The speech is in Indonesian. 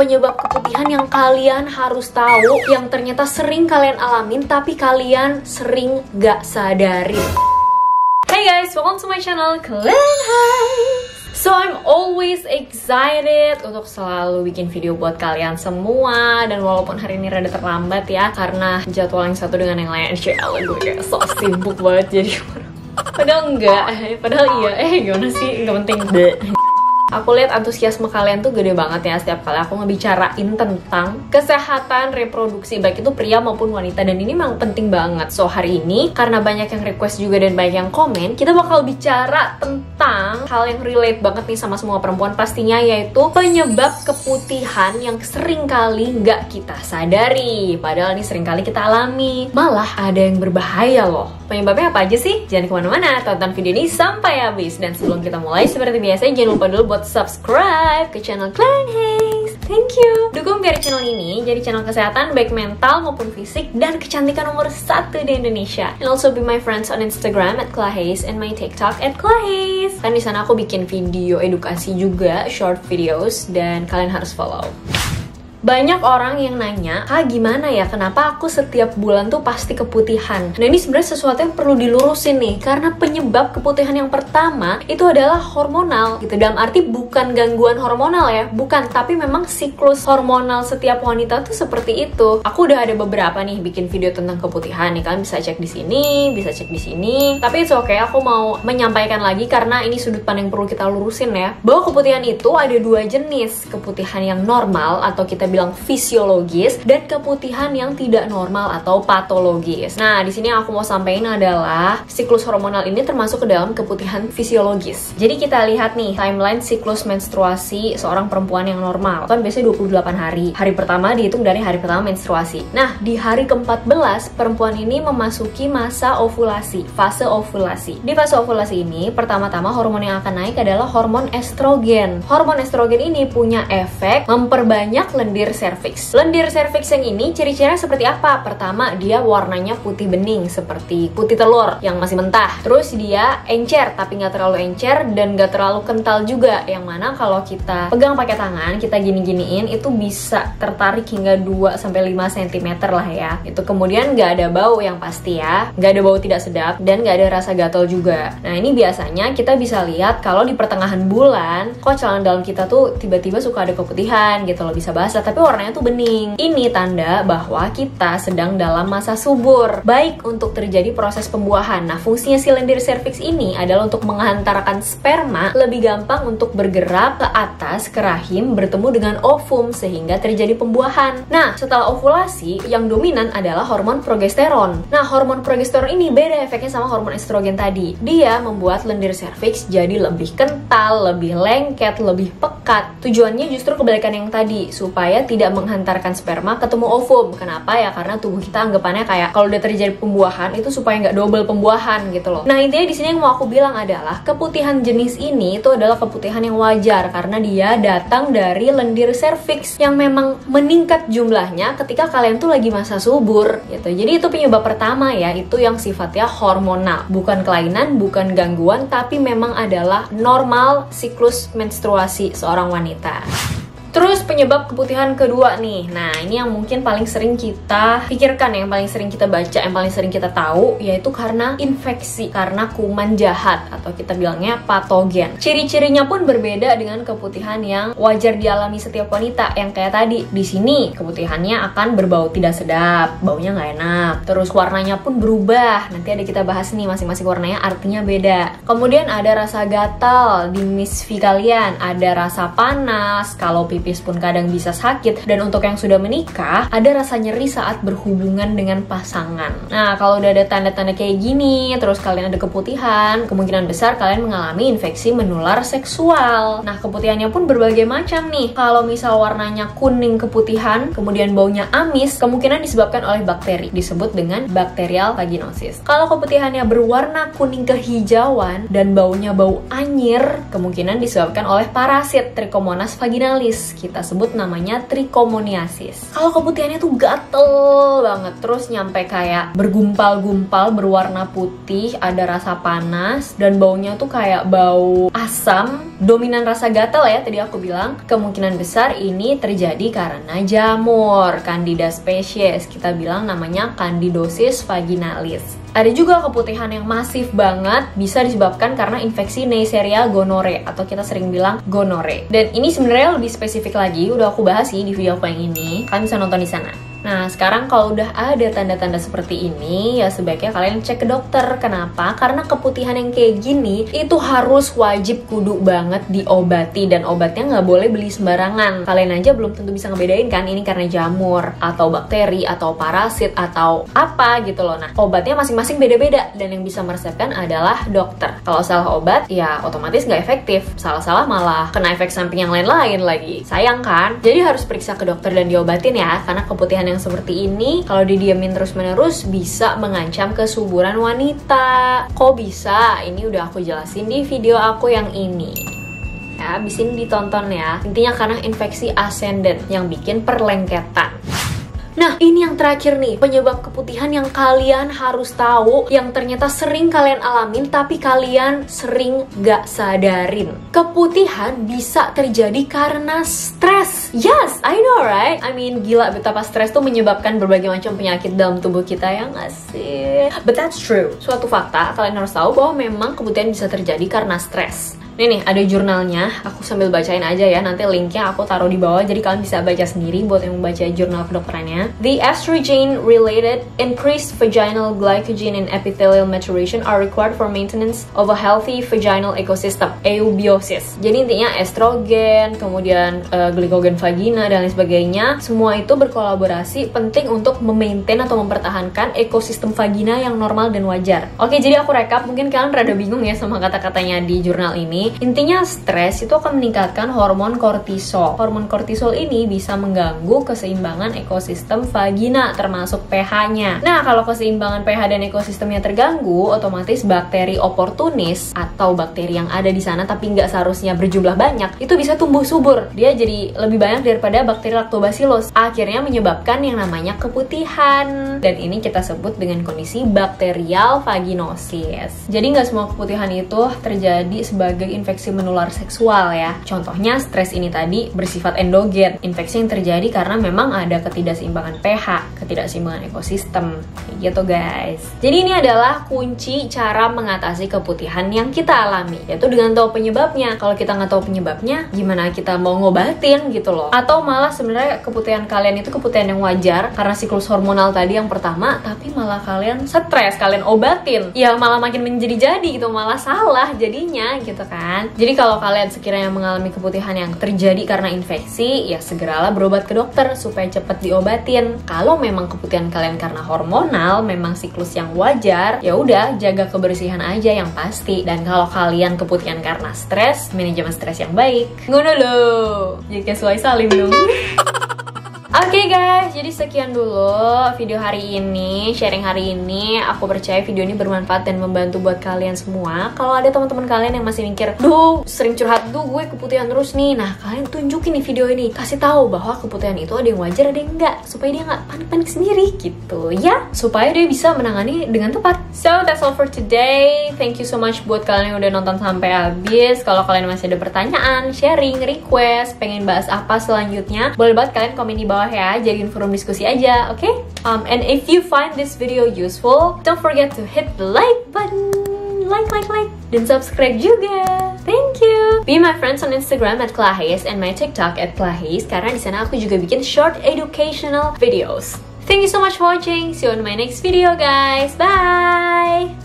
Penyebab keputihan yang kalian harus tahu, yang ternyata sering kalian alamin tapi kalian sering gak sadarin. Hey guys, welcome to my channel Clan Highs. So I'm always excited untuk selalu bikin video buat kalian semua. Dan walaupun hari ini rada terlambat ya, karena jadwal yang satu dengan yang lain gue kayak so sibuk banget jadi padahal enggak, padahal iya. Gimana sih, nggak penting. Aku lihat antusiasme kalian tuh gede banget ya setiap kali aku ngebicarain tentang kesehatan reproduksi, baik itu pria maupun wanita, dan ini memang penting banget. So hari ini karena banyak yang request juga dan banyak yang komen, kita bakal bicara tentang hal yang relate banget nih sama semua perempuan pastinya, yaitu penyebab keputihan yang sering kali nggak kita sadari, padahal ini sering kali kita alami. Malah ada yang berbahaya loh. Penyebabnya apa aja sih? Jangan kemana-mana, tonton video ini sampai habis. Dan sebelum kita mulai, seperti biasa jangan lupa dulu buat subscribe ke channel Clan Highs. Thank you. Dukung biar channel ini jadi channel kesehatan baik mental maupun fisik dan kecantikan nomor 1 di Indonesia. And also be my friends on Instagram @clahays and my TikTok @clahays. Dan di sana aku bikin video edukasi juga, short videos, dan kalian harus follow. Banyak orang yang nanya, gimana ya kenapa aku setiap bulan tuh pasti keputihan? Nah ini sebenarnya sesuatu yang perlu dilurusin nih, karena penyebab keputihan yang pertama itu adalah hormonal gitu. Dalam arti bukan gangguan hormonal ya, bukan, tapi memang siklus hormonal setiap wanita tuh seperti itu. Aku udah ada beberapa nih bikin video tentang keputihan nih, kalian bisa cek di sini, bisa cek di sini. Tapi it's okay, aku mau menyampaikan lagi karena ini sudut pandang yang perlu kita lurusin ya. Bahwa keputihan itu ada dua jenis, keputihan yang normal atau kita bilang fisiologis, dan keputihan yang tidak normal atau patologis. Nah, di sini yang aku mau sampaikan adalah siklus hormonal ini termasuk ke dalam keputihan fisiologis. Jadi kita lihat nih timeline siklus menstruasi seorang perempuan yang normal. Kan biasanya 28 hari. Hari pertama dihitung dari hari pertama menstruasi. Nah, di hari ke-14 perempuan ini memasuki masa ovulasi, fase ovulasi. Di fase ovulasi ini pertama-tama hormon yang akan naik adalah hormon estrogen. Hormon estrogen ini punya efek memperbanyak lendir cervix. Lendir cervix yang ini ciri-cirinya seperti apa? Pertama, dia warnanya putih bening seperti putih telur yang masih mentah. Terus dia encer tapi nggak terlalu encer dan nggak terlalu kental juga, yang mana kalau kita pegang pakai tangan, kita gini-giniin itu bisa tertarik hingga 2-5 cm lah ya. Itu kemudian nggak ada bau yang pasti ya, nggak ada bau tidak sedap, dan nggak ada rasa gatal juga. Nah ini biasanya kita bisa lihat kalau di pertengahan bulan kok celana dalam kita tuh tiba-tiba suka ada keputihan gitu loh, bisa basah tapi warnanya tuh bening. Ini tanda bahwa kita sedang dalam masa subur, baik untuk terjadi proses pembuahan. Nah, fungsinya si lendir cervix ini adalah untuk menghantarkan sperma lebih gampang untuk bergerak ke atas ke rahim bertemu dengan ovum sehingga terjadi pembuahan. Nah, setelah ovulasi yang dominan adalah hormon progesteron. Nah, hormon progesteron ini beda efeknya sama hormon estrogen tadi. Dia membuat lendir cervix jadi lebih kental, lebih lengket, lebih pekat. Tujuannya justru kebalikan yang tadi, supaya tidak menghantarkan sperma ketemu ovum. Kenapa ya? Karena tubuh kita anggapannya kayak kalau udah terjadi pembuahan itu supaya nggak double pembuahan gitu loh. Nah intinya di sini yang mau aku bilang adalah keputihan jenis ini itu adalah keputihan yang wajar karena dia datang dari lendir cervix yang memang meningkat jumlahnya ketika kalian tuh lagi masa subur gitu. Jadi itu penyebab pertama ya, itu yang sifatnya hormonal, bukan kelainan, bukan gangguan, tapi memang adalah normal siklus menstruasi seorang wanita. Terus penyebab keputihan kedua nih. Nah, ini yang mungkin paling sering kita pikirkan, yang paling sering kita baca, yang paling sering kita tahu, yaitu karena infeksi, karena kuman jahat atau kita bilangnya patogen. Ciri-cirinya pun berbeda dengan keputihan yang wajar dialami setiap wanita yang kayak tadi. Di sini keputihannya akan berbau tidak sedap, baunya nggak enak. Terus warnanya pun berubah. Nanti ada kita bahas nih masing-masing warnanya artinya beda. Kemudian ada rasa gatal di misfi kalian, ada rasa panas, kalau pipis pun kadang bisa sakit, dan untuk yang sudah menikah ada rasa nyeri saat berhubungan dengan pasangan. Nah kalau udah ada tanda-tanda kayak gini, terus kalian ada keputihan, kemungkinan besar kalian mengalami infeksi menular seksual. Nah keputihannya pun berbagai macam nih. Kalau misal warnanya kuning keputihan, kemudian baunya amis, kemungkinan disebabkan oleh bakteri, disebut dengan bacterial vaginosis. Kalau keputihannya berwarna kuning kehijauan dan baunya bau anyir, kemungkinan disebabkan oleh parasit Trichomonas vaginalis alias kita sebut namanya trichomoniasis. Kalau keputihannya tuh gatel banget, terus nyampe kayak bergumpal-gumpal, berwarna putih, ada rasa panas, dan baunya tuh kayak bau asam, dominan rasa gatel ya tadi aku bilang. Kemungkinan besar ini terjadi karena jamur Candida species, kita bilang namanya Candidosis vaginalis. Ada juga keputihan yang masif banget, bisa disebabkan karena infeksi Neisseria gonorrhoeae atau kita sering bilang gonore. Dan ini sebenarnya lebih spesifik lagi, udah aku bahas sih di video aku yang ini. Kalian bisa nonton di sana. Nah, sekarang kalau udah ada tanda-tanda seperti ini, ya sebaiknya kalian cek ke dokter. Kenapa? Karena keputihan yang kayak gini, itu harus wajib kudu banget diobati. Dan obatnya nggak boleh beli sembarangan. Kalian aja belum tentu bisa ngebedain kan, ini karena jamur, atau bakteri, atau parasit, atau apa gitu loh. Nah, obatnya masing-masing beda-beda. Dan yang bisa meresepkan adalah dokter. Kalau salah obat, ya otomatis nggak efektif. Salah-salah malah kena efek samping yang lain-lain lagi. Sayang kan? Jadi harus periksa ke dokter dan diobatin ya. Karena keputihan yang seperti ini kalau didiamin terus-menerus bisa mengancam kesuburan wanita. Kok bisa? Ini udah aku jelasin di video aku yang ini. Ya, abis ini ditonton ya. Intinya karena infeksi ascendant yang bikin perlengketan. Nah, ini yang terakhir nih, penyebab keputihan yang kalian harus tahu, yang ternyata sering kalian alamin tapi kalian sering gak sadarin. Keputihan bisa terjadi karena stres. Yes, I know right? I mean, gila betapa stres tuh menyebabkan berbagai macam penyakit dalam tubuh kita, ya nggak sih? But that's true. Suatu fakta, kalian harus tahu bahwa memang keputihan bisa terjadi karena stres. Nih, ada jurnalnya, aku sambil bacain aja ya, nanti linknya aku taruh di bawah, jadi kalian bisa baca sendiri buat yang membaca jurnal kedokterannya. The estrogen-related increased vaginal glycogen and epithelial maturation are required for maintenance of a healthy vaginal ecosystem, eubiosis. Jadi intinya estrogen, kemudian glikogen vagina, dan lain sebagainya, semua itu berkolaborasi penting untuk memaintain atau mempertahankan ekosistem vagina yang normal dan wajar. Oke, jadi aku rekap, mungkin kalian rada bingung ya sama kata-katanya di jurnal ini. Intinya stres itu akan meningkatkan hormon kortisol. Hormon kortisol ini bisa mengganggu keseimbangan ekosistem vagina termasuk pH-nya. Nah, kalau keseimbangan pH dan ekosistemnya terganggu, otomatis bakteri oportunis atau bakteri yang ada di sana tapi nggak seharusnya berjumlah banyak, itu bisa tumbuh subur. Dia jadi lebih banyak daripada bakteri lactobacillus. Akhirnya menyebabkan yang namanya keputihan. Dan ini kita sebut dengan kondisi bakterial vaginosis. Jadi nggak semua keputihan itu terjadi sebagai infeksi menular seksual ya. Contohnya stres ini tadi bersifat endogen, infeksi yang terjadi karena memang ada ketidakseimbangan pH, ketidakseimbangan ekosistem, gitu guys. Jadi ini adalah kunci cara mengatasi keputihan yang kita alami, yaitu dengan tahu penyebabnya. Kalau kita nggak tahu penyebabnya, gimana kita mau ngobatin gitu loh? Atau malah sebenarnya keputihan kalian itu keputihan yang wajar karena siklus hormonal tadi yang pertama, tapi malah kalian stres, kalian obatin, ya malah makin menjadi-jadi gitu, malah salah jadinya gitu kan. Jadi kalau kalian sekiranya mengalami keputihan yang terjadi karena infeksi, ya segeralah berobat ke dokter supaya cepat diobatin. Kalau memang keputihan kalian karena hormonal, memang siklus yang wajar, ya udah jaga kebersihan aja yang pasti. Dan kalau kalian keputihan karena stres, manajemen stres yang baik. Ngono loh. Jadi sesuai salim dong. Oke guys, jadi sekian dulu video hari ini, sharing hari ini. Aku percaya video ini bermanfaat dan membantu buat kalian semua. Kalau ada teman-teman kalian yang masih mikir, duh sering curhat, duh gue keputihan terus nih, nah kalian tunjukin nih video ini, kasih tahu bahwa keputihan itu ada yang wajar, ada yang enggak, supaya dia nggak panik-panik sendiri gitu ya, supaya dia bisa menangani dengan tepat. So that's all for today. Thank you so much buat kalian yang udah nonton sampai habis. Kalau kalian masih ada pertanyaan, sharing, request, pengen bahas apa selanjutnya, boleh banget kalian komen di bawah ya, jadiin forum diskusi aja, oke? And if you find this video useful, don't forget to hit the like button, like, dan subscribe juga. Thank you. Be my friends on Instagram @Clahis and my TikTok @Clahis, karena di sana aku juga bikin short educational videos. Thank you so much for watching. See you on my next video, guys. Bye.